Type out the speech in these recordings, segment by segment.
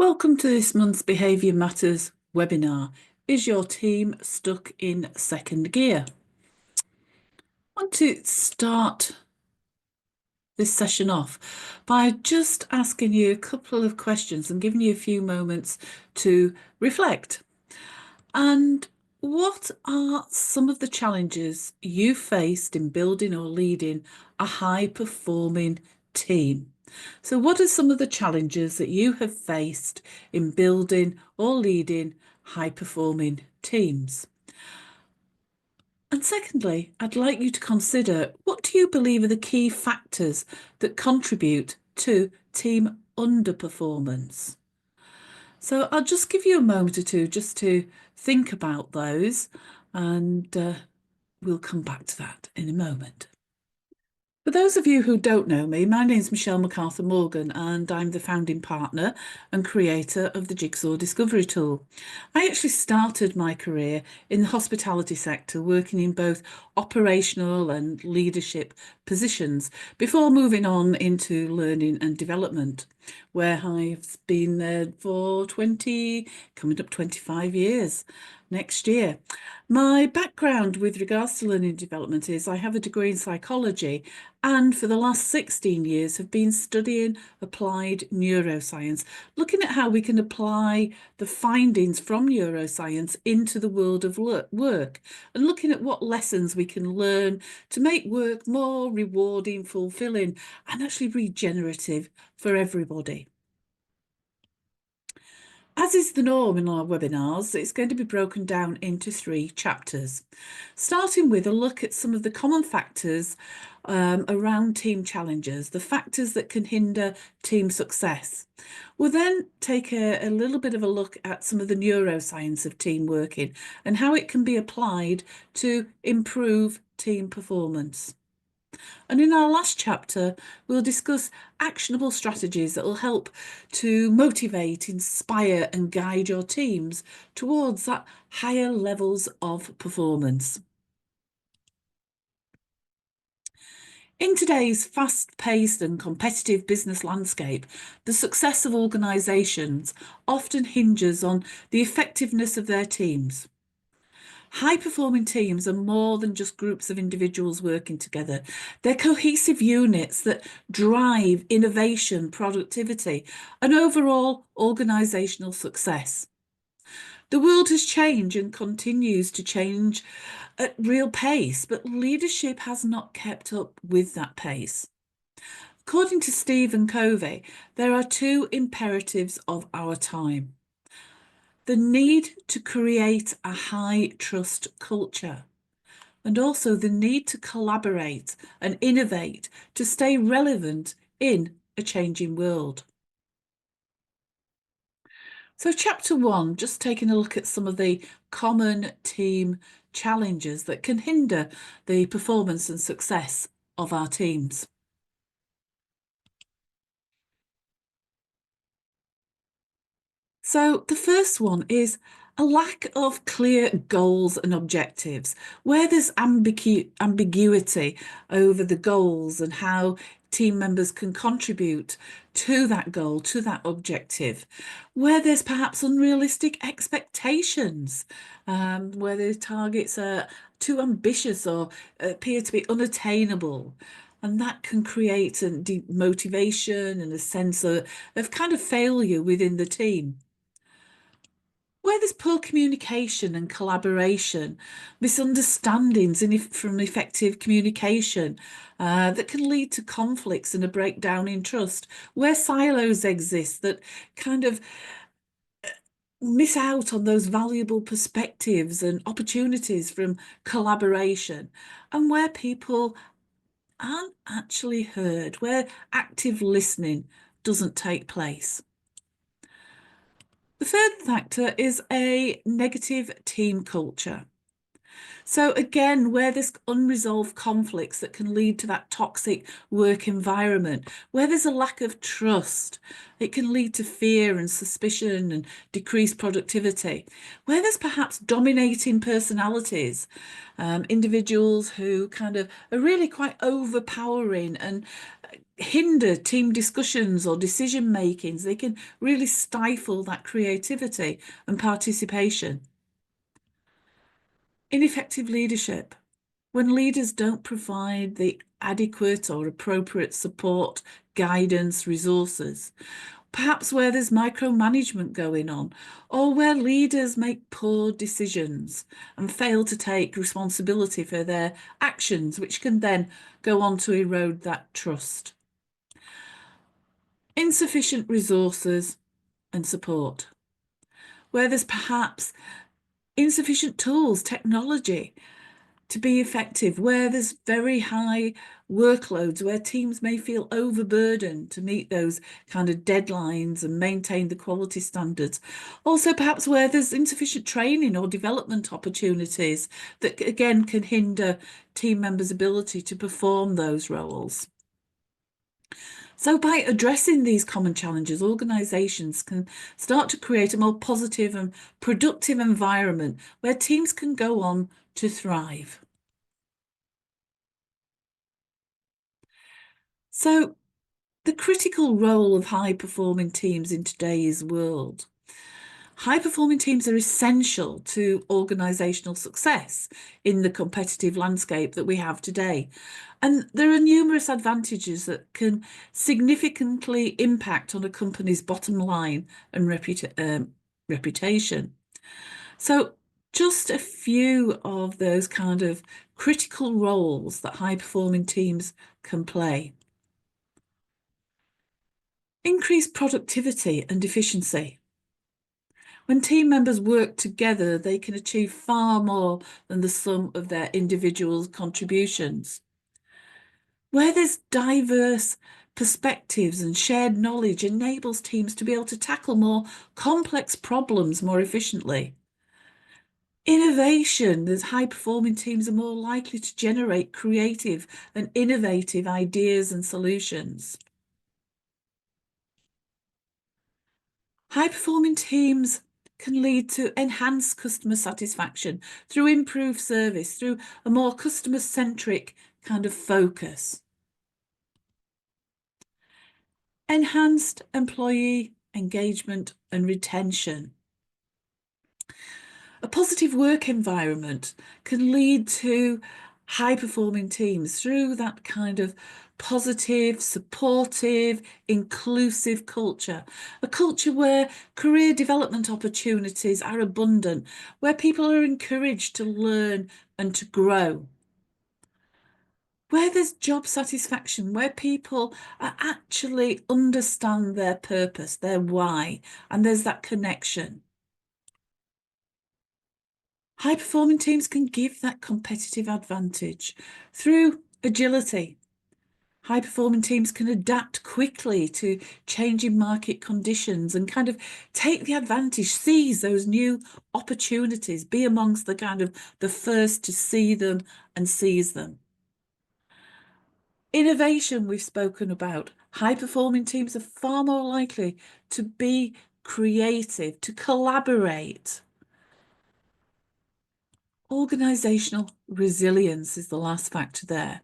Welcome to this month's Behaviour Matters webinar. Is your team stuck in second gear? I want to start this session off by just asking you a couple of questions and giving you a few moments to reflect. And what are some of the challenges you faced in building or leading a high-performing team? So what are some of the challenges that you have faced in building or leading high-performing teams? And secondly, I'd like you to consider, what do you believe are the key factors that contribute to team underperformance? So I'll just give you a moment or two just to think about those, and we'll come back to that in a moment. For those of you who don't know me, my name is Michelle MacArthur Morgan, and I'm the founding partner and creator of the Jigsaw Discovery Tool. I actually started my career in the hospitality sector, working in both operational and leadership positions before moving on into learning and development, where I've been there for coming up 25 years next year. My background with regards to learning and development is I have a degree in psychology, and for the last 16 years have been studying applied neuroscience, looking at how we can apply the findings from neuroscience into the world of work, and looking at what lessons we can learn to make work more rewarding, fulfilling, and actually regenerative for everybody. As is the norm in our webinars, it's going to be broken down into 3 chapters, starting with a look at some of the common factors around team challenges, the factors that can hinder team success. We'll then take a little bit of a look at some of the neuroscience of team working and how it can be applied to improve team performance. And in our last chapter, we'll discuss actionable strategies that will help to motivate, inspire, and guide your teams towards that higher levels of performance. In today's fast-paced and competitive business landscape, the success of organisations often hinges on the effectiveness of their teams. High-performing teams are more than just groups of individuals working together. They're cohesive units that drive innovation, productivity, and overall organisational success. The world has changed and continues to change at real pace, but leadership has not kept up with that pace. According to Stephen Covey, there are 2 imperatives of our time: the need to create a high trust culture, and also the need to collaborate and innovate to stay relevant in a changing world. So chapter 1, just taking a look at some of the common team challenges that can hinder the performance and success of our teams. So the first one is a lack of clear goals and objectives, where there's ambiguity over the goals and how team members can contribute to that goal, to that objective, where there's perhaps unrealistic expectations, where the targets are too ambitious or appear to be unattainable. And that can create a demotivation and a sense of kind of failure within the team. Where there's poor communication and collaboration, misunderstandings from effective communication that can lead to conflicts and a breakdown in trust, where silos exist that kind of miss out on those valuable perspectives and opportunities from collaboration, and where people aren't actually heard, where active listening doesn't take place. The third factor is a negative team culture. So again, where there's unresolved conflicts that can lead to that toxic work environment, where there's a lack of trust, it can lead to fear and suspicion and decreased productivity. Where there's perhaps dominating personalities, individuals who kind of are really quite overpowering and hinder team discussions or decision makings, they can really stifle that creativity and participation. Ineffective leadership. When leaders don't provide the adequate or appropriate support, guidance, resources, perhaps where there's micromanagement going on, or where leaders make poor decisions and fail to take responsibility for their actions, which can then go on to erode that trust. Insufficient resources and support, where there's perhaps insufficient tools, technology, to be effective, where there's very high workloads, where teams may feel overburdened to meet those kind of deadlines and maintain the quality standards. Also, perhaps where there's insufficient training or development opportunities that, again, can hinder team members' ability to perform those roles. So by addressing these common challenges, organisations can start to create a more positive and productive environment where teams can go on to thrive. So the critical role of high-performing teams in today's world. High-performing teams are essential to organisational success in the competitive landscape that we have today. And there are numerous advantages that can significantly impact on a company's bottom line and reputation. So just a few of those kind of critical roles that high-performing teams can play. Increased productivity and efficiency. When team members work together, they can achieve far more than the sum of their individual contributions. Where there's diverse perspectives and shared knowledge enables teams to be able to tackle more complex problems more efficiently. Innovation, there's high-performing teams are more likely to generate creative and innovative ideas and solutions. High-performing teams can lead to enhanced customer satisfaction through improved service, through a more customer-centric kind of focus. Enhanced employee engagement and retention. A positive work environment can lead to high-performing teams through that kind of positive, supportive, inclusive culture. A culture where career development opportunities are abundant, where people are encouraged to learn and to grow. Where there's job satisfaction, where people actually understand their purpose, their why, and there's that connection. High-performing teams can give that competitive advantage through agility. High-performing teams can adapt quickly to changing market conditions and kind of take the advantage, seize those new opportunities, be amongst the kind of the first to see them and seize them. Innovation we've spoken about. High-performing teams are far more likely to be creative, to collaborate. Organisational resilience is the last factor there.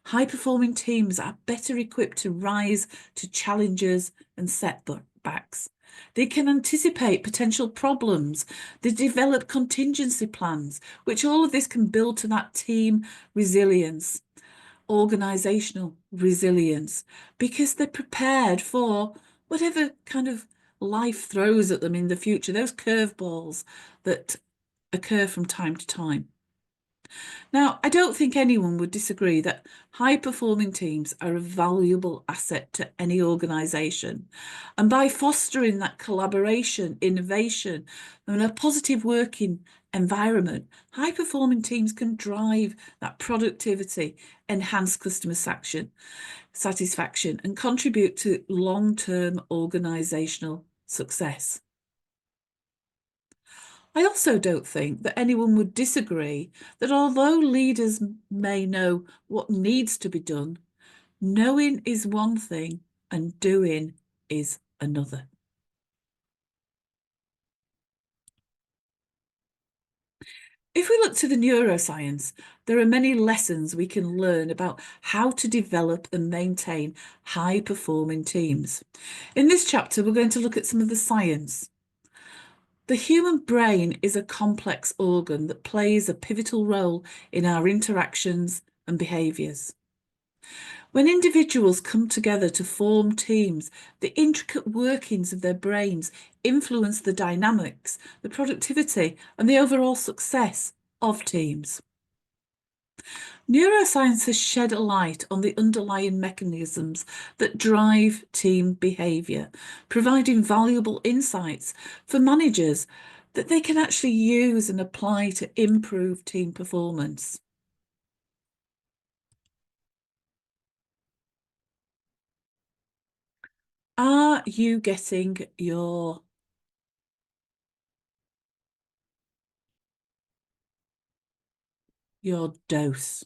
High-performing teams are better equipped to rise to challenges and setbacks. They can anticipate potential problems. They develop contingency plans, which all of this can build to that team resilience, organisational resilience, because they're prepared for whatever kind of life throws at them in the future, those curveballs that occur from time to time. Now, I don't think anyone would disagree that high-performing teams are a valuable asset to any organisation. And by fostering that collaboration, innovation, and a positive working environment, high-performing teams can drive that productivity, enhance customer satisfaction, and contribute to long-term organisational success. I also don't think that anyone would disagree that although leaders may know what needs to be done, knowing is one thing and doing is another. If we look to the neuroscience, there are many lessons we can learn about how to develop and maintain high-performing teams. In this chapter, we're going to look at some of the science. The human brain is a complex organ that plays a pivotal role in our interactions and behaviours. When individuals come together to form teams, the intricate workings of their brains influence the dynamics, the productivity, and the overall success of teams. Neuroscience has shed a light on the underlying mechanisms that drive team behaviour, providing valuable insights for managers that they can actually use and apply to improve team performance. Are you getting your dose?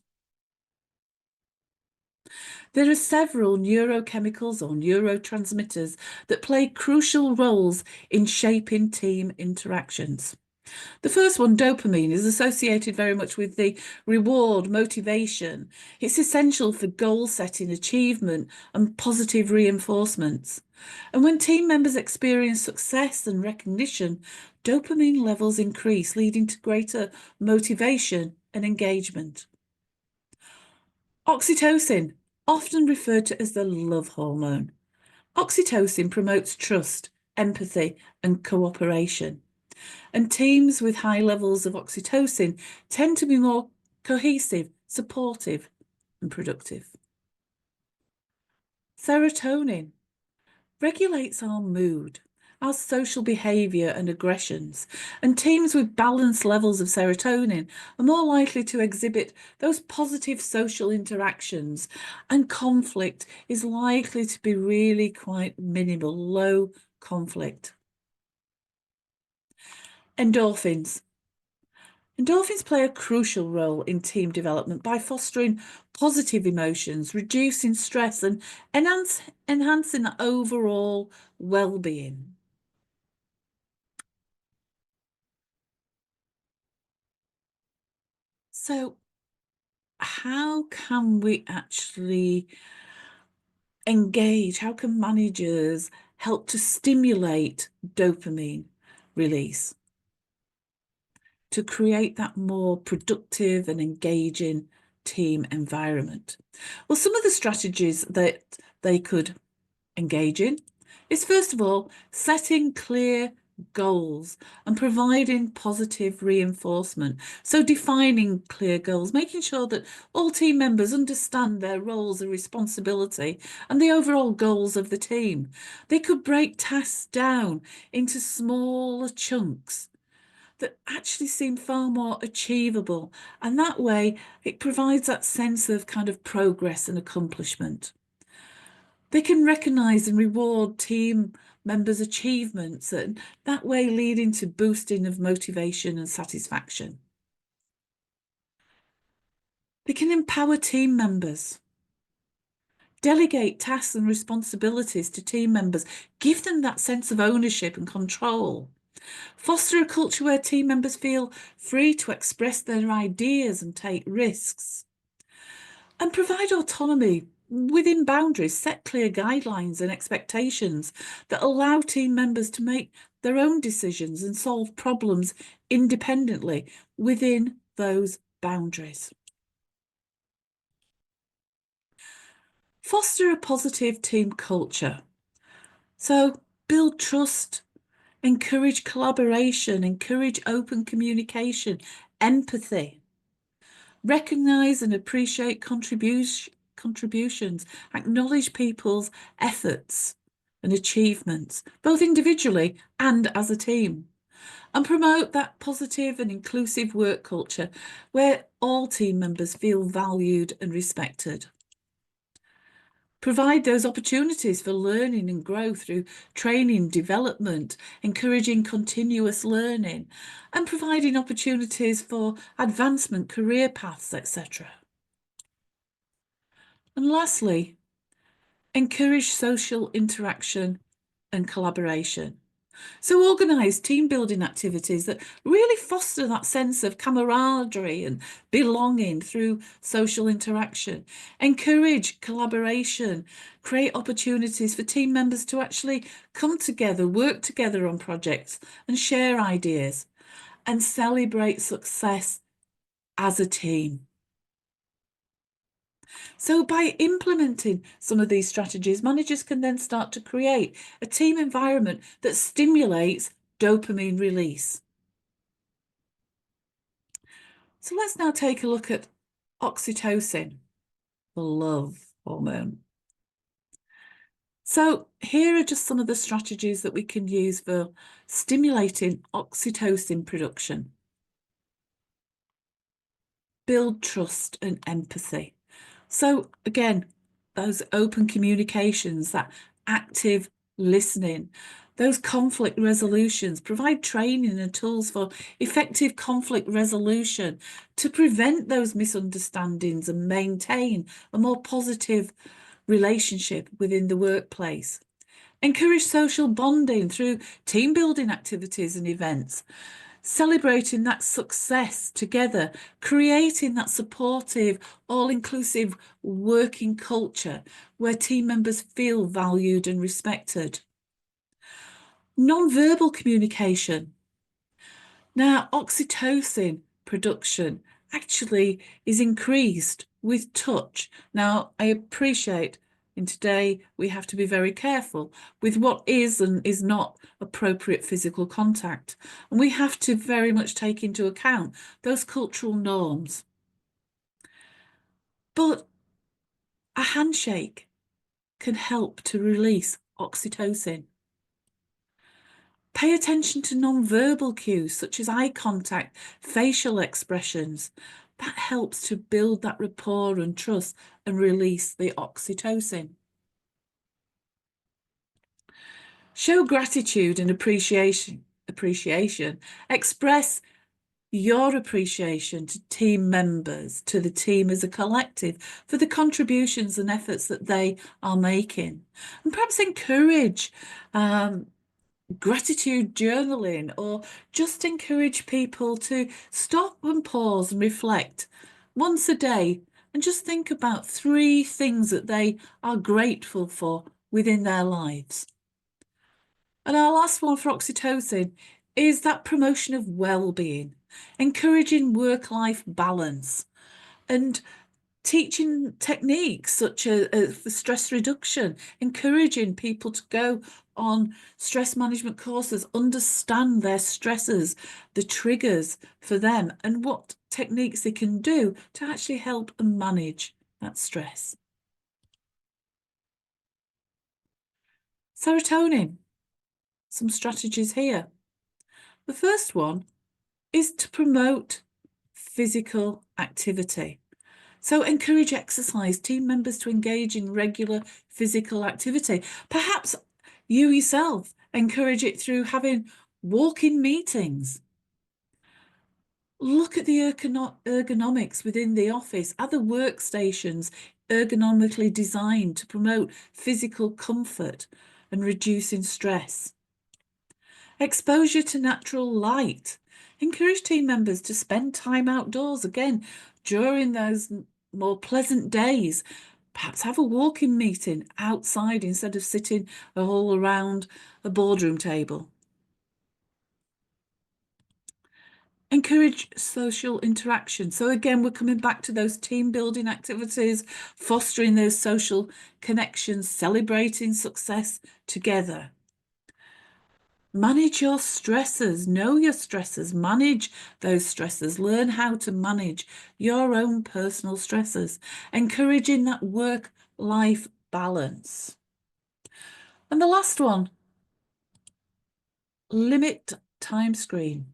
There are several neurochemicals or neurotransmitters that play crucial roles in shaping team interactions. The first one, dopamine, is associated very much with the reward, motivation. It's essential for goal setting, achievement, and positive reinforcements. And when team members experience success and recognition, dopamine levels increase, leading to greater motivation and engagement. Oxytocin, often referred to as the love hormone. Oxytocin promotes trust, empathy, and cooperation. And teams with high levels of oxytocin tend to be more cohesive, supportive, and productive. Serotonin regulates our mood, our social behaviour and aggressions, and teams with balanced levels of serotonin are more likely to exhibit those positive social interactions, and conflict is likely to be really quite minimal, low conflict. Endorphins. Endorphins play a crucial role in team development by fostering positive emotions, reducing stress, and enhancing the overall well-being. So, how can we actually engage? How can managers help to stimulate dopamine release to create that more productive and engaging team environment? Well, some of the strategies that they could engage in is, first of all, setting clear goals and providing positive reinforcement. So defining clear goals, making sure that all team members understand their roles and responsibility and the overall goals of the team. They could break tasks down into smaller chunks that actually seem far more achievable. And that way it provides that sense of kind of progress and accomplishment. They can recognise and reward team members' achievements, and that way leading to boosting of motivation and satisfaction. They can empower team members, delegate tasks and responsibilities to team members, give them that sense of ownership and control. Foster a culture where team members feel free to express their ideas and take risks. And provide autonomy within boundaries, set clear guidelines and expectations that allow team members to make their own decisions and solve problems independently within those boundaries. Foster a positive team culture. So build trust, encourage collaboration, encourage open communication, empathy. Recognise and appreciate contributions, acknowledge people's efforts and achievements, both individually and as a team, and promote that positive and inclusive work culture where all team members feel valued and respected. Provide those opportunities for learning and growth through training, development, encouraging continuous learning, and providing opportunities for advancement, career paths, etc. And lastly, encourage social interaction and collaboration. So organise team building activities that really foster that sense of camaraderie and belonging through social interaction. Encourage collaboration, create opportunities for team members to actually come together, work together on projects and share ideas, and celebrate success as a team. So by implementing some of these strategies, managers can then start to create a team environment that stimulates dopamine release. So let's now take a look at oxytocin, the love hormone. So here are just some of the strategies that we can use for stimulating oxytocin production. Build trust and empathy. So again, those open communications, that active listening, those conflict resolutions, provide training and tools for effective conflict resolution to prevent those misunderstandings and maintain a more positive relationship within the workplace. Encourage social bonding through team building activities and events, celebrating that success together, creating that supportive, all-inclusive working culture where team members feel valued and respected. Non-verbal communication. Now, oxytocin production actually is increased with touch. Now, I appreciate in today we have to be very careful with what is and is not appropriate physical contact. And we have to very much take into account those cultural norms. But a handshake can help to release oxytocin. Pay attention to non-verbal cues such as eye contact, facial expressions. That helps to build that rapport and trust and release the oxytocin. Show gratitude and appreciation. Express your appreciation to team members, to the team as a collective, for the contributions and efforts that they are making. And perhaps encourage gratitude journaling, or just encourage people to stop and pause and reflect once a day and just think about 3 things that they are grateful for within their lives. And our last one for oxytocin is that promotion of well-being, encouraging work-life balance and teaching techniques such as for stress reduction, encouraging people to go on stress management courses, understand their stresses, the triggers for them, and what techniques they can do to actually help and manage that stress. Serotonin, some strategies here. The first one is to promote physical activity. So encourage exercise, team members to engage in regular physical activity. Perhaps you yourself encourage it through having walk-in meetings. Look at the ergonomics within the office. Are the workstations ergonomically designed to promote physical comfort and reducing stress? Exposure to natural light. Encourage team members to spend time outdoors again during those more pleasant days. Perhaps have a walking meeting outside instead of sitting all around a boardroom table. Encourage social interaction. So again, we're coming back to those team building activities, fostering those social connections, celebrating success together. Manage your stresses, know your stresses, manage those stresses, learn how to manage your own personal stresses, encouraging that work-life balance. And the last one, limit time screen.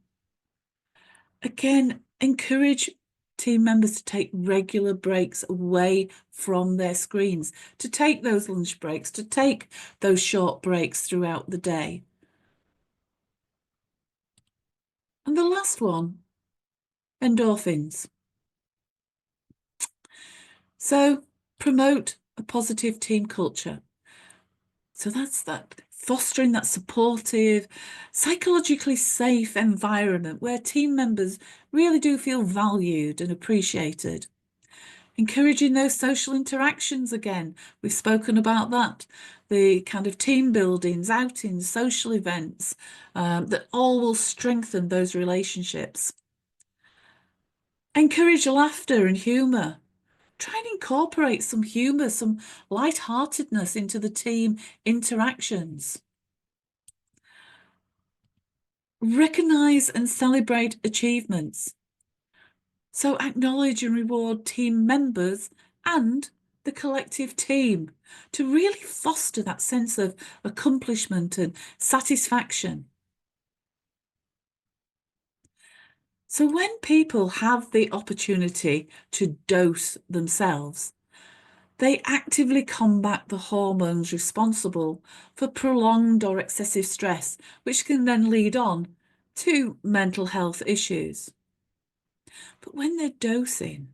Again, encourage team members to take regular breaks away from their screens, to take those lunch breaks, to take those short breaks throughout the day. And the last one, endorphins. So promote a positive team culture. So that's that, fostering that supportive, psychologically safe environment where team members really do feel valued and appreciated. Encouraging those social interactions again. We've spoken about that. The kind of team buildings, outings, social events, that all will strengthen those relationships. Encourage laughter and humour. Try and incorporate some humour, some lightheartedness into the team interactions. Recognise and celebrate achievements. So acknowledge and reward team members and the collective team to really foster that sense of accomplishment and satisfaction. So when people have the opportunity to dose themselves, they actively combat the hormones responsible for prolonged or excessive stress, which can then lead on to mental health issues. But when they're dosing,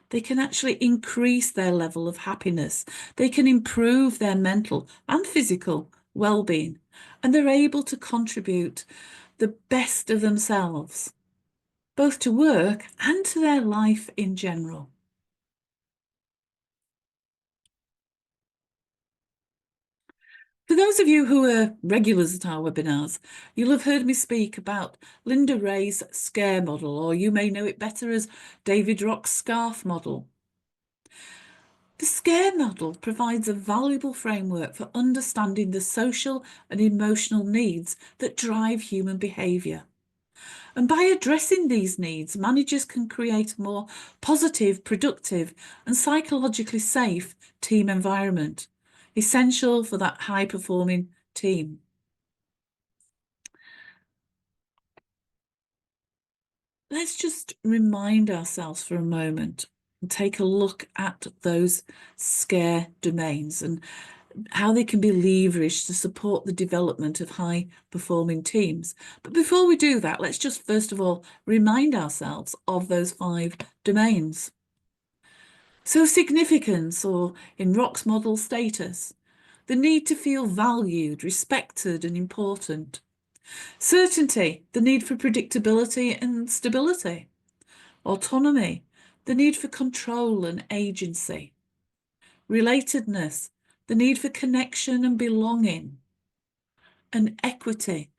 they can actually increase their level of happiness. They can improve their mental and physical well-being, and they're able to contribute the best of themselves, both to work and to their life in general. For those of you who are regulars at our webinars, you'll have heard me speak about Linda Ray's SCARE model, or you may know it better as David Rock's SCARF model. The SCARE model provides a valuable framework for understanding the social and emotional needs that drive human behaviour. And by addressing these needs, managers can create a more positive, productive, and psychologically safe team environment, essential for that high-performing team. Let's just remind ourselves for a moment and take a look at those SCARE domains and how they can be leveraged to support the development of high-performing teams. But before we do that, let's just first of all remind ourselves of those 5 domains. So significance, or in Rock's model, status, the need to feel valued, respected and important. Certainty, the need for predictability and stability. Autonomy, the need for control and agency. Relatedness, the need for connection and belonging. And equity,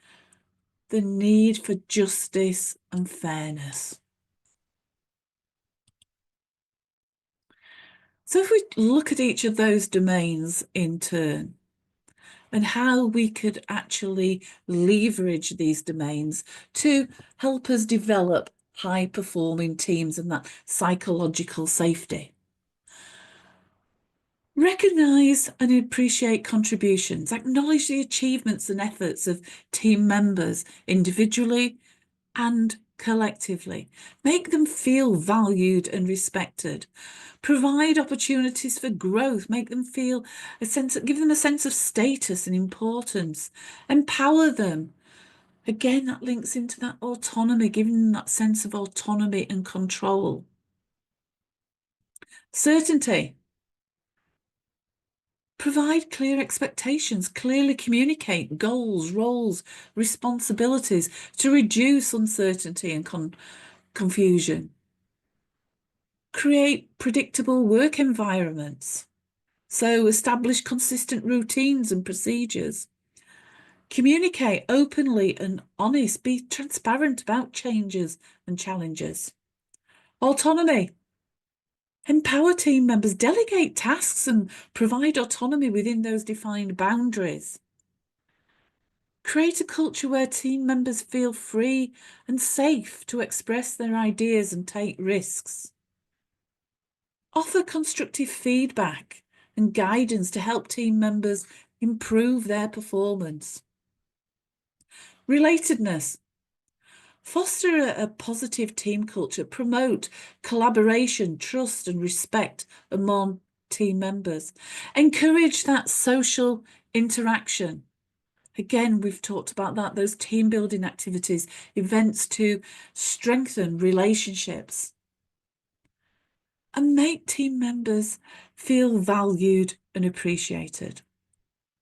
the need for justice and fairness. So if we look at each of those domains in turn, and how we could actually leverage these domains to help us develop high-performing teams and that psychological safety. Recognise and appreciate contributions, acknowledge the achievements and efforts of team members individually and collectively. Make them feel valued and respected. Provide opportunities for growth, make them feel give them a sense of status and importance. Empower them. Again, that links into that autonomy, giving them that sense of autonomy and control. Certainty. Provide clear expectations, clearly communicate goals, roles, responsibilities to reduce uncertainty and confusion. Create predictable work environments. So establish consistent routines and procedures. Communicate openly and honest, be transparent about changes and challenges. Autonomy. Empower team members, delegate tasks and provide autonomy within those defined boundaries. Create a culture where team members feel free and safe to express their ideas and take risks. Offer constructive feedback and guidance to help team members improve their performance. Relatedness. Foster a positive team culture, promote collaboration, trust and respect among team members. Encourage that social interaction. Again, we've talked about that, those team building activities, events to strengthen relationships. And make team members feel valued and appreciated.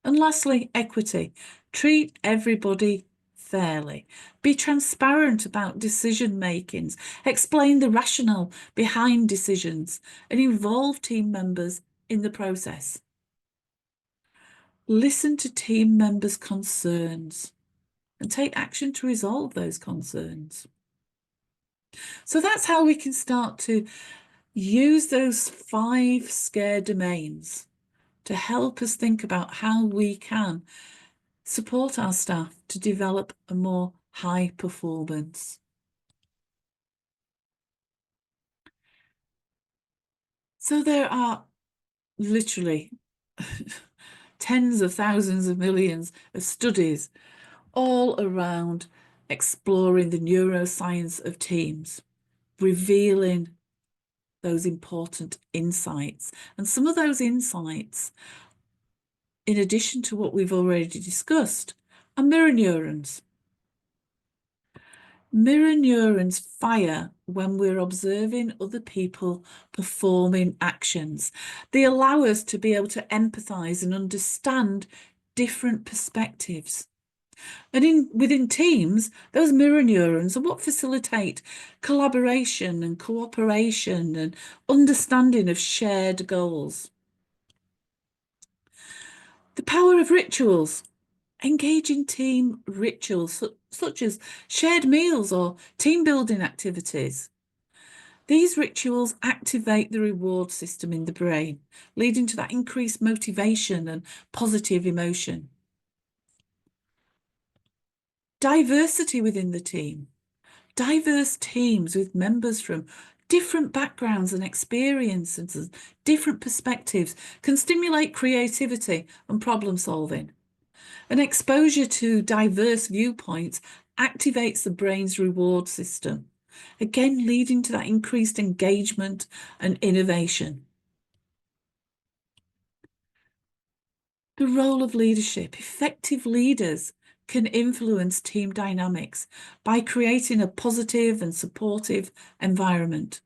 And lastly, equity. Treat everybody fairly. Be transparent about decision makings. Explain the rationale behind decisions and involve team members in the process. Listen to team members' concerns and take action to resolve those concerns. So that's how we can start to use those 5 SCARE domains to help us think about how we can support our staff to develop a more high performance. So there are literally tens of thousands of millions of studies all around exploring the neuroscience of teams, revealing those important insights. And some of those insights, in addition to what we've already discussed, are mirror neurons. Mirror neurons fire when we're observing other people performing actions. They allow us to be able to empathise and understand different perspectives. And within teams, those mirror neurons are what facilitate collaboration and cooperation and understanding of shared goals. The power of rituals. Engage in team rituals such as shared meals or team building activities. These rituals activate the reward system in the brain, leading to that increased motivation and positive emotion. Diversity within the team. Diverse teams with members from different backgrounds and experiences and different perspectives can stimulate creativity and problem solving. An exposure to diverse viewpoints activates the brain's reward system, again leading to that increased engagement and innovation. The role of leadership. Effective leaders can influence team dynamics by creating a positive and supportive environment.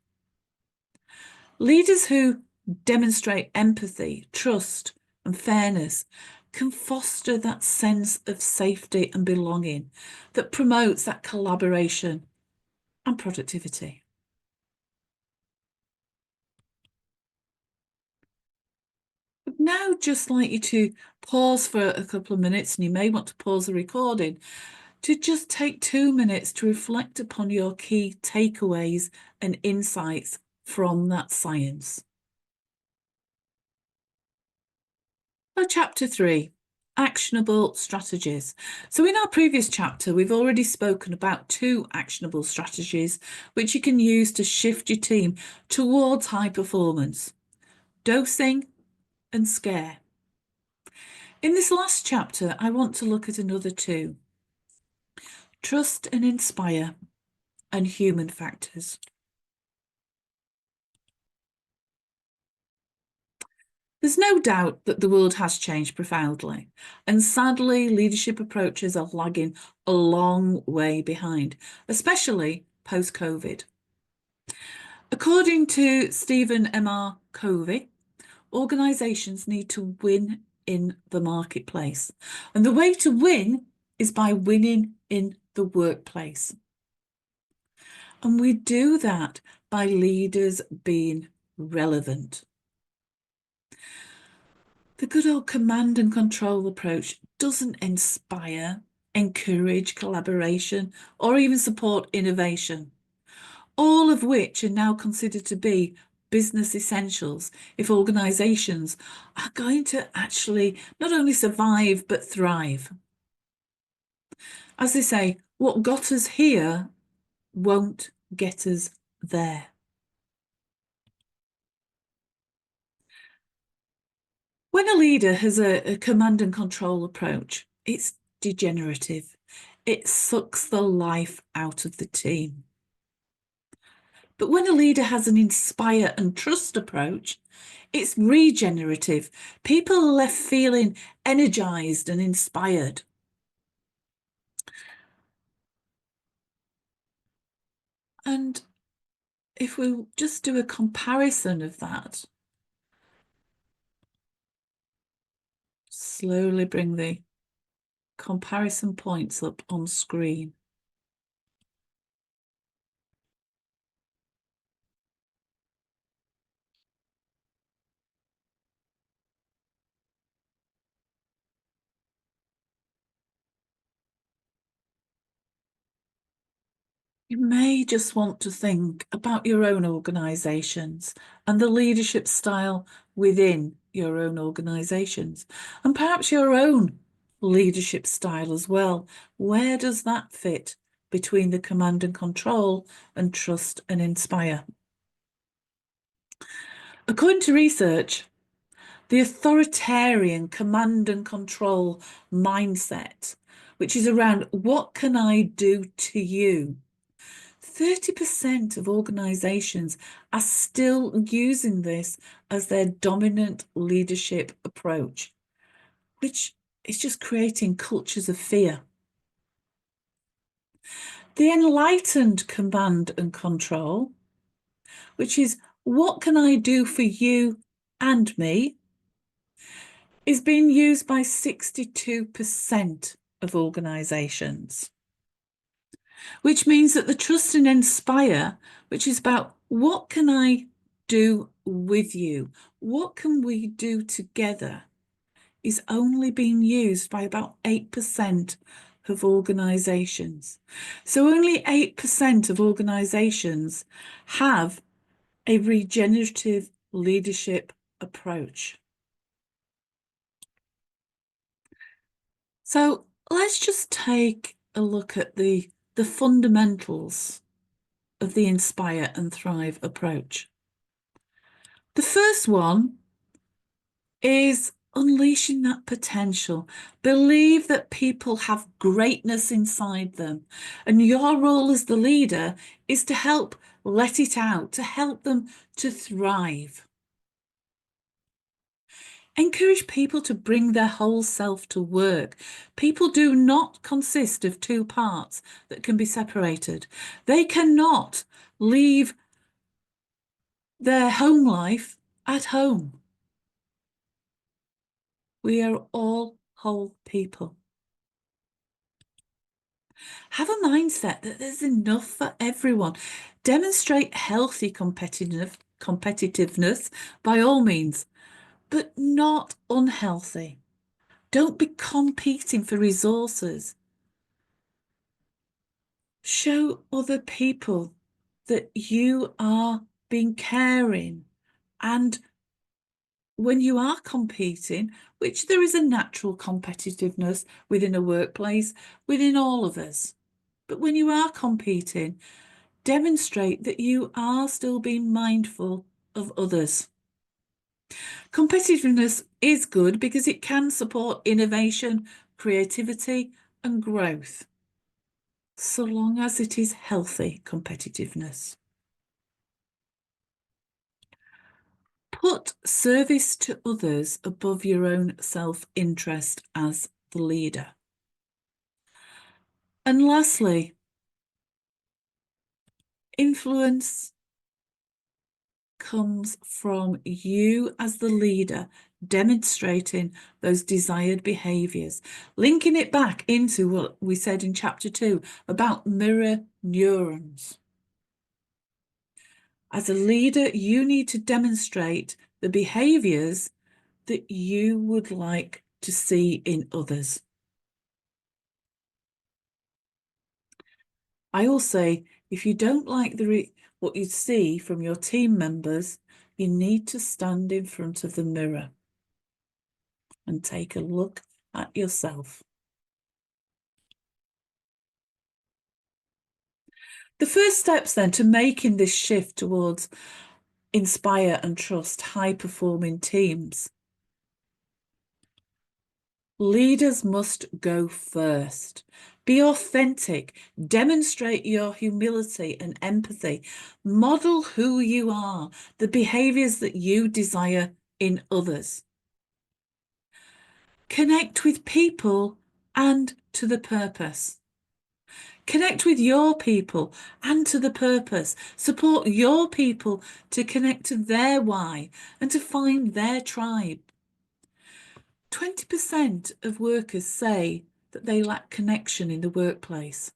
Leaders who demonstrate empathy, trust, and fairness can foster that sense of safety and belonging that promotes that collaboration and productivity. I'd now just like you to pause for a couple of minutes, and you may want to pause the recording to just take 2 minutes to reflect upon your key takeaways and insights from that science. So chapter 3, actionable strategies. So in our previous chapter, we've already spoken about 2 actionable strategies which you can use to shift your team towards high performance: dosing and SCARE. In this last chapter, I want to look at another 2: trust and inspire and human factors. There's no doubt that the world has changed profoundly, and sadly, leadership approaches are lagging a long way behind, especially post-COVID. According to Stephen M.R. Covey, organisations need to win in the marketplace, and the way to win is by winning in the workplace. And we do that by leaders being relevant. The good old command and control approach doesn't inspire, encourage collaboration, or even support innovation, all of which are now considered to be business essentials if organisations are going to actually not only survive but thrive. As they say, what got us here won't get us there. When a leader has a command and control approach, it's degenerative. it sucks the life out of the team. But when a leader has an inspire and trust approach, it's regenerative. People are left feeling energized and inspired. And if we just do a comparison of that, slowly bring the comparison points up on screen. You may just want to think about your own organisations and the leadership style within your own organisations, and perhaps your own leadership style as well. Where does that fit between the command and control and trust and inspire? According to research, the authoritarian command and control mindset, which is around what can I do to you, 30% of organisations are still using this as their dominant leadership approach, which is just creating cultures of fear. The enlightened command and control, which is what can I do for you and me, is being used by 62% of organisations, which means that the trust and inspire, which is about what can I do with you, what can we do together, is only being used by about 8% of organisations. So only 8% of organisations have a regenerative leadership approach. So let's just take a look at the fundamentals of the Inspire and Thrive approach. The first one is unleashing that potential. Believe that people have greatness inside them, and your role as the leader is to help let it out, to help them to thrive. Encourage people to bring their whole self to work. People do not consist of two parts that can be separated. They cannot leave their home life at home. We are all whole people. Have a mindset that there's enough for everyone. Demonstrate healthy competitiveness by all means, but not unhealthy. Don't be competing for resources. Show other people that you are being caring, and when you are competing, which there is a natural competitiveness within a workplace, within all of us, but when you are competing, demonstrate that you are still being mindful of others. Competitiveness is good because it can support innovation, creativity, and growth, so long as it is healthy competitiveness. Put service to others above your own self-interest as the leader. And lastly, influence comes from you as the leader demonstrating those desired behaviours, linking it back into what we said in chapter 2 about mirror neurons. As a leader, you need to demonstrate the behaviours that you would like to see in others. I will say, if you don't like what you see from your team members, you need to stand in front of the mirror and take a look at yourself. The first steps then to making this shift towards inspire and trust high-performing teams. Leaders must go first. Be authentic, demonstrate your humility and empathy, model who you are, the behaviours that you desire in others. Connect with people and to the purpose. Connect with your people and to the purpose. Support your people to connect to their why and to find their tribe. 20% of workers say that they lack connection in the workplace.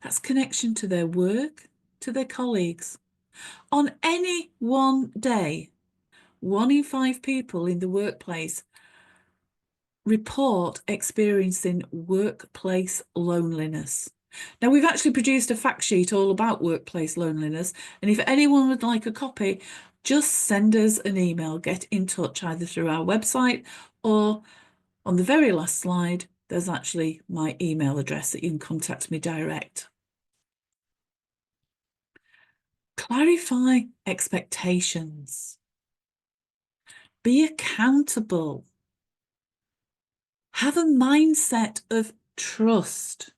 That's connection to their work, to their colleagues. On any one day, 1 in 5 people in the workplace report experiencing workplace loneliness. Now, we've actually produced a fact sheet all about workplace loneliness, and if anyone would like a copy, just send us an email, get in touch either through our website or on the very last slide, there's actually my email address that you can contact me direct. Clarify expectations. Be accountable. Have a mindset of trust.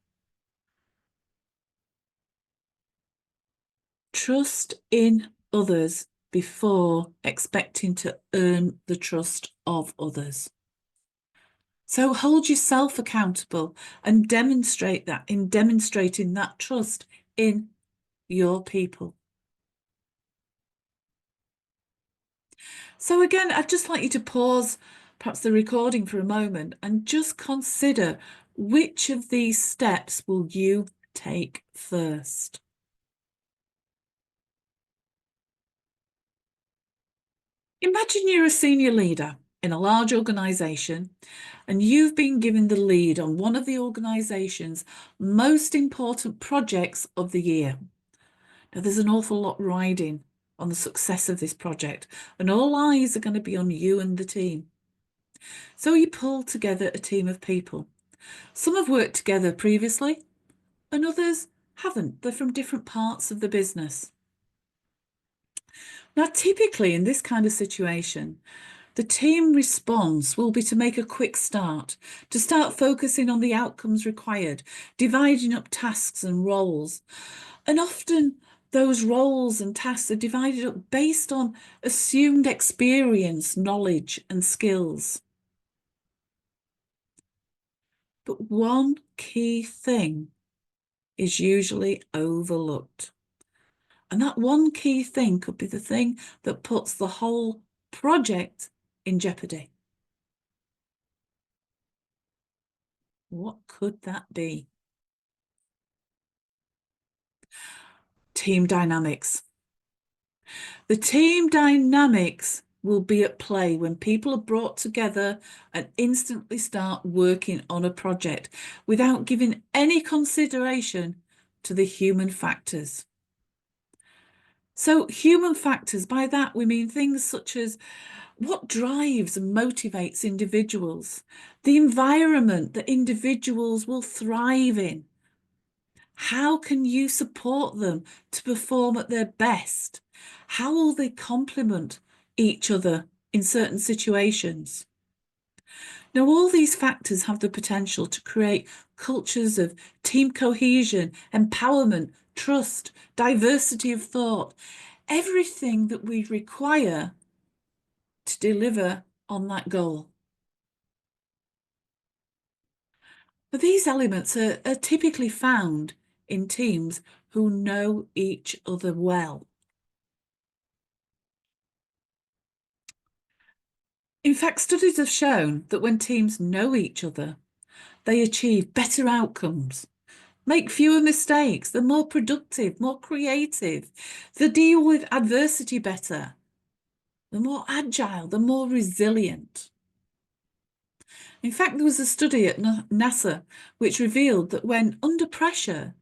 Trust in others before expecting to earn the trust of others. So hold yourself accountable and demonstrate that in demonstrating that trust in your people. So again, I'd just like you to pause perhaps the recording for a moment and just consider which of these steps will you take first. Imagine you're a senior leader in a large organisation and you've been given the lead on one of the organisation's most important projects of the year. Now, there's an awful lot riding on the success of this project, and all eyes are going to be on you and the team. So you pull together a team of people. Some have worked together previously, and others haven't. They're from different parts of the business. Now, typically in this kind of situation, the team response will be to make a quick start, to start focusing on the outcomes required, dividing up tasks and roles. And often those roles and tasks are divided up based on assumed experience, knowledge, and skills. But one key thing is usually overlooked. And that one key thing could be the thing that puts the whole project in jeopardy. What could that be? Team dynamics. The team dynamics will be at play when people are brought together and instantly start working on a project without giving any consideration to the human factors. So human factors, by that we mean things such as what drives and motivates individuals, the environment that individuals will thrive in. How can you support them to perform at their best? How will they complement each other in certain situations? Now, all these factors have the potential to create cultures of team cohesion, empowerment, trust, diversity of thought, everything that we require to deliver on that goal. But these elements are typically found in teams who know each other well. In fact, studies have shown that when teams know each other, they achieve better outcomes, make fewer mistakes, they're more productive, more creative, they deal with adversity better, they're more agile, they're more resilient. In fact, there was a study at NASA which revealed that when under pressure,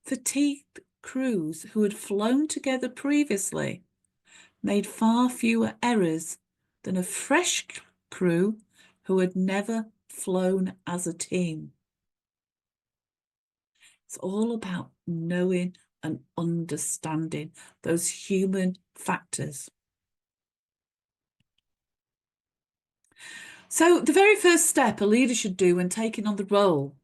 fatigued crews who had flown together previously made far fewer errors than a fresh crew who had never flown as a team. It's all about knowing and understanding those human factors. So the very first step a leader should do when taking on the role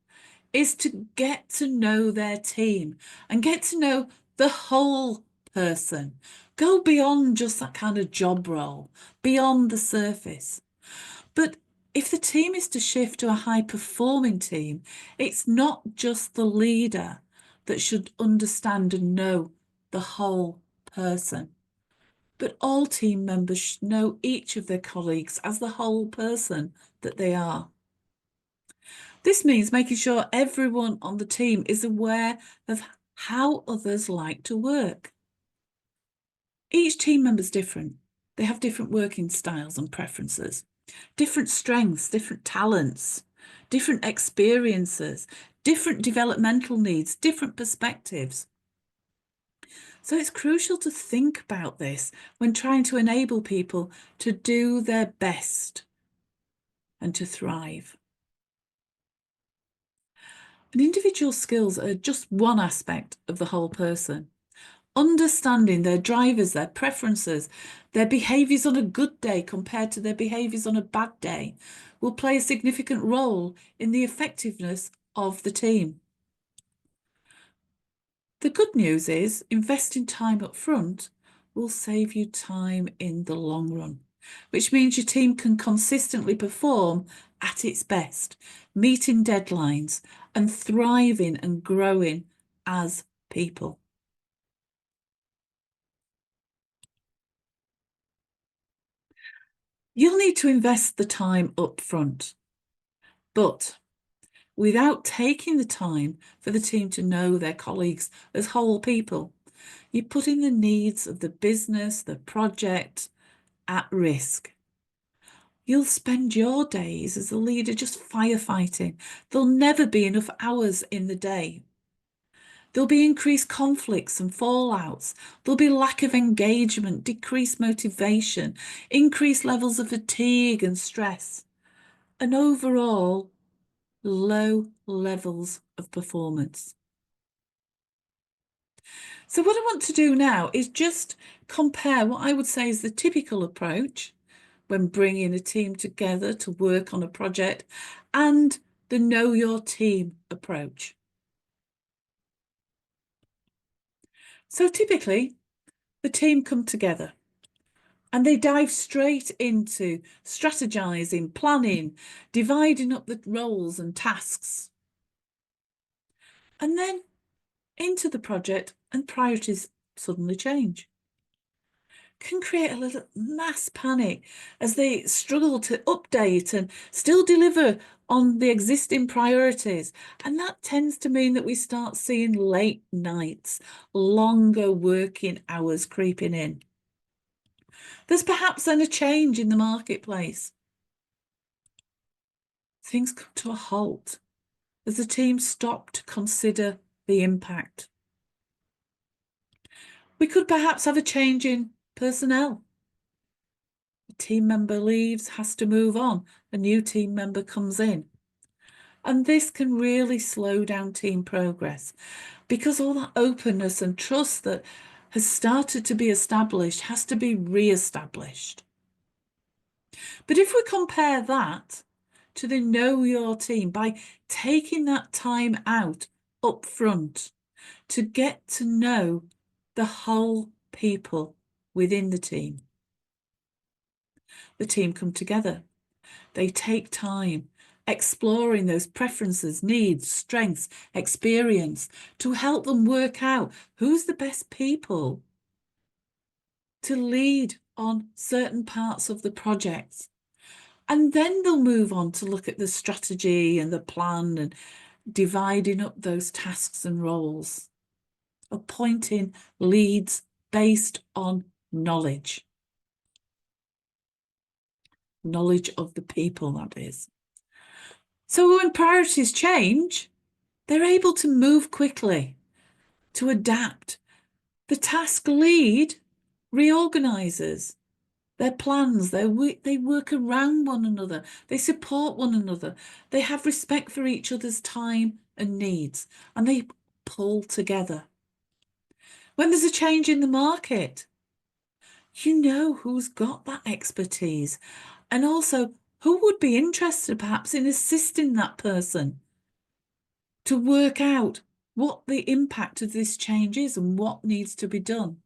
is to get to know their team and get to know the whole person. Go beyond just that kind of job role, beyond the surface. But if the team is to shift to a high performing team, it's not just the leader that should understand and know the whole person, but all team members should know each of their colleagues as the whole person that they are. This means making sure everyone on the team is aware of how others like to work. Each team member is different. They have different working styles and preferences, different strengths, different talents, different experiences, different developmental needs, different perspectives. So it's crucial to think about this when trying to enable people to do their best and to thrive. And individual skills are just one aspect of the whole person. Understanding their drivers, their preferences, their behaviours on a good day compared to their behaviours on a bad day will play a significant role in the effectiveness of the team. The good news is investing time up front will save you time in the long run, which means your team can consistently perform at its best, meeting deadlines and thriving and growing as people. You'll need to invest the time up front, but without taking the time for the team to know their colleagues as whole people, you're putting the needs of the business, the project at risk. You'll spend your days as a leader just firefighting. There'll never be enough hours in the day. There'll be increased conflicts and fallouts. There'll be lack of engagement, decreased motivation, increased levels of fatigue and stress, and overall low levels of performance. So what I want to do now is just compare what I would say is the typical approach when bringing a team together to work on a project and the know your team approach. So typically the team come together and they dive straight into strategizing, planning, dividing up the roles and tasks, and then into the project, and priorities suddenly change. Can create a little mass panic as they struggle to update and still deliver on the existing priorities. And that tends to mean that we start seeing late nights, longer working hours creeping in. There's perhaps then a change in the marketplace. Things come to a halt as the team stop to consider the impact. We could perhaps have a change in personnel. A team member leaves, has to move on, a new team member comes in. And this can really slow down team progress because all that openness and trust that has started to be established has to be re-established. But if we compare that to the know your team, by taking that time out up front to get to know the whole people within the team come together. They take time exploring those preferences, needs, strengths, experience to help them work out who's the best people to lead on certain parts of the project. And then they'll move on to look at the strategy and the plan and dividing up those tasks and roles, appointing leads based on knowledge of the people, that is. So when priorities change, they're able to move quickly, to adapt. The task lead reorganizes their plans, they work around one another, they support one another, they have respect for each other's time and needs, and they pull together. When there's a change in the market, you know who's got that expertise and also who would be interested perhaps in assisting that person. to work out what the impact of this change is and what needs to be done.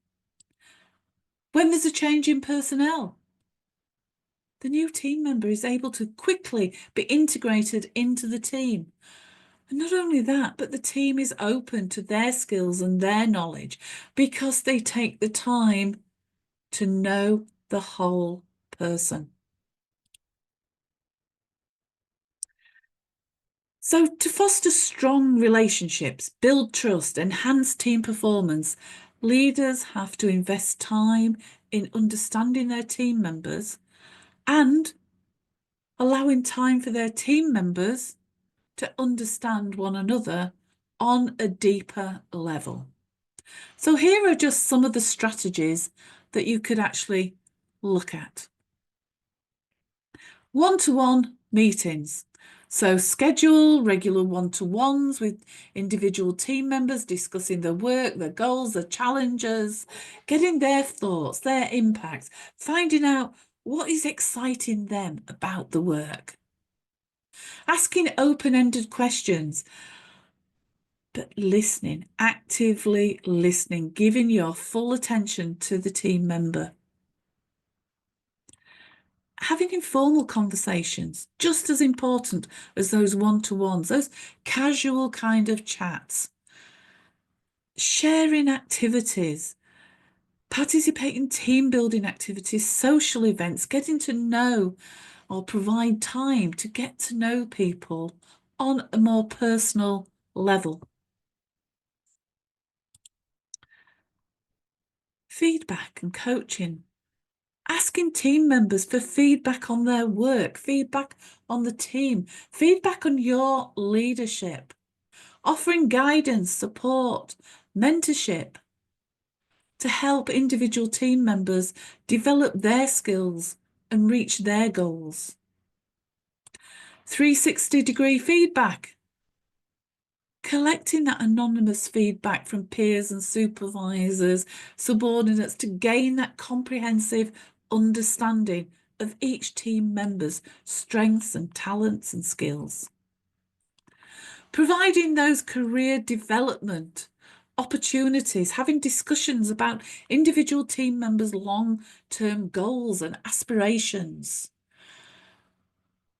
When there's a change in personnel, the new team member is able to quickly be integrated into the team. And not only that, but the team is open to their skills and their knowledge because they take the time to know the whole person. So to foster strong relationships, build trust, enhance team performance, leaders have to invest time in understanding their team members and allowing time for their team members to understand one another on a deeper level. So here are just some of the strategies that you could actually look at. One-to-one meetings. So schedule regular one-to-ones with individual team members discussing their work, their goals, their challenges, getting their thoughts, their impacts, finding out what is exciting them about the work. Asking open-ended questions, but listening, actively listening, giving your full attention to the team member. Having informal conversations, just as important as those one-to-ones, those casual kind of chats. Sharing activities, participate in team building activities, social events, getting to know or provide time to get to know people on a more personal level. Feedback and coaching. Asking team members for feedback on their work, feedback on the team, feedback on your leadership, offering guidance, support, mentorship to help individual team members develop their skills and reach their goals. 360-degree feedback. Collecting that anonymous feedback from peers and supervisors, subordinates to gain that comprehensive understanding of each team member's strengths and talents and skills. Providing those career development opportunities, having discussions about individual team members' long-term goals and aspirations.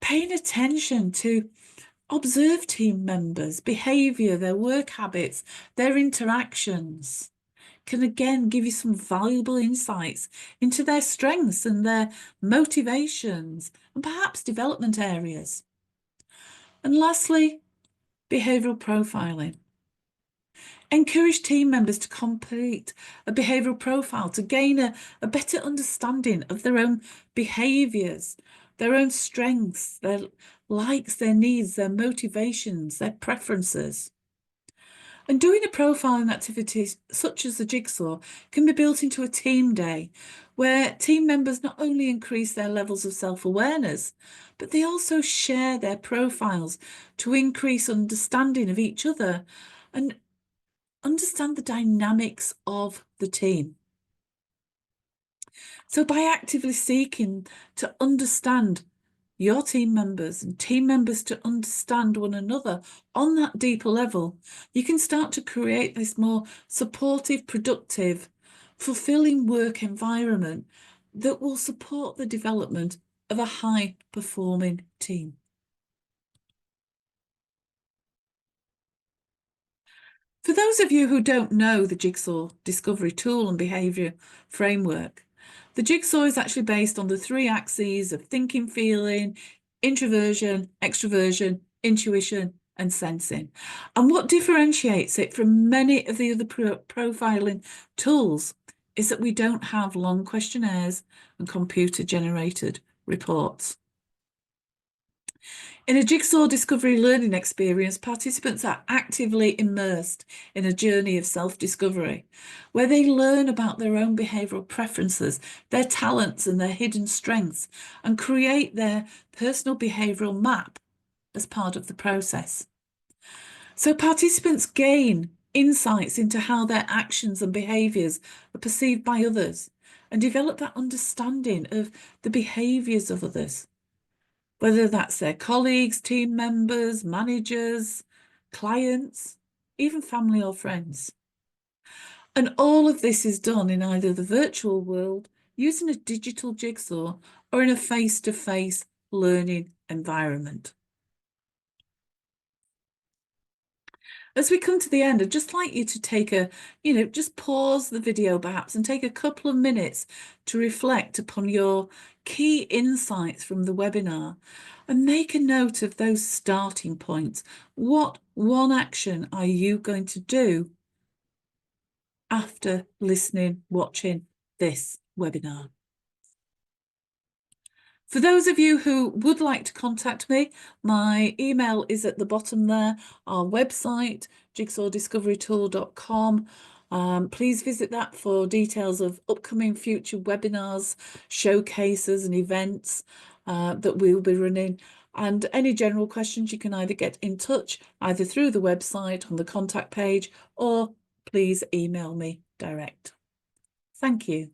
Paying attention to observe team members' behaviour, their work habits, their interactions can again give you some valuable insights into their strengths and their motivations and perhaps development areas. And lastly, behavioural profiling. Encourage team members to complete a behavioural profile to gain a better understanding of their own behaviours, their own strengths, their likes, their needs, their motivations, their preferences. And doing a profiling activity such as the jigsaw can be built into a team day where team members not only increase their levels of self-awareness, but they also share their profiles to increase understanding of each other and understand the dynamics of the team. So by actively seeking to understand your team members and team members to understand one another on that deeper level, you can start to create this more supportive, productive, fulfilling work environment that will support the development of a high-performing team. For those of you who don't know the Jigsaw Discovery Tool and Behaviour Framework, the Jigsaw is actually based on the 3 axes of thinking, feeling, introversion, extroversion, intuition, and sensing. And what differentiates it from many of the other profiling tools is that we don't have long questionnaires and computer-generated reports. In a Jigsaw Discovery learning experience, participants are actively immersed in a journey of self-discovery, where they learn about their own behavioural preferences, their talents and their hidden strengths, and create their personal behavioural map as part of the process. So participants gain insights into how their actions and behaviours are perceived by others and develop that understanding of the behaviours of others, whether that's their colleagues, team members, managers, clients, even family or friends. And all of this is done in either the virtual world, using a digital jigsaw, or in a face-to-face learning environment. As we come to the end, I'd just like you to take just pause the video perhaps and take a couple of minutes to reflect upon your key insights from the webinar and make a note of those starting points. What one action are you going to do after listening, watching this webinar? For those of you who would like to contact me, my email is at the bottom there. Our website, jigsawdiscoverytool.com. Please visit that for details of upcoming future webinars, showcases and events that we'll be running. And any general questions, you can either get in touch either through the website on the contact page, or please email me direct. Thank you.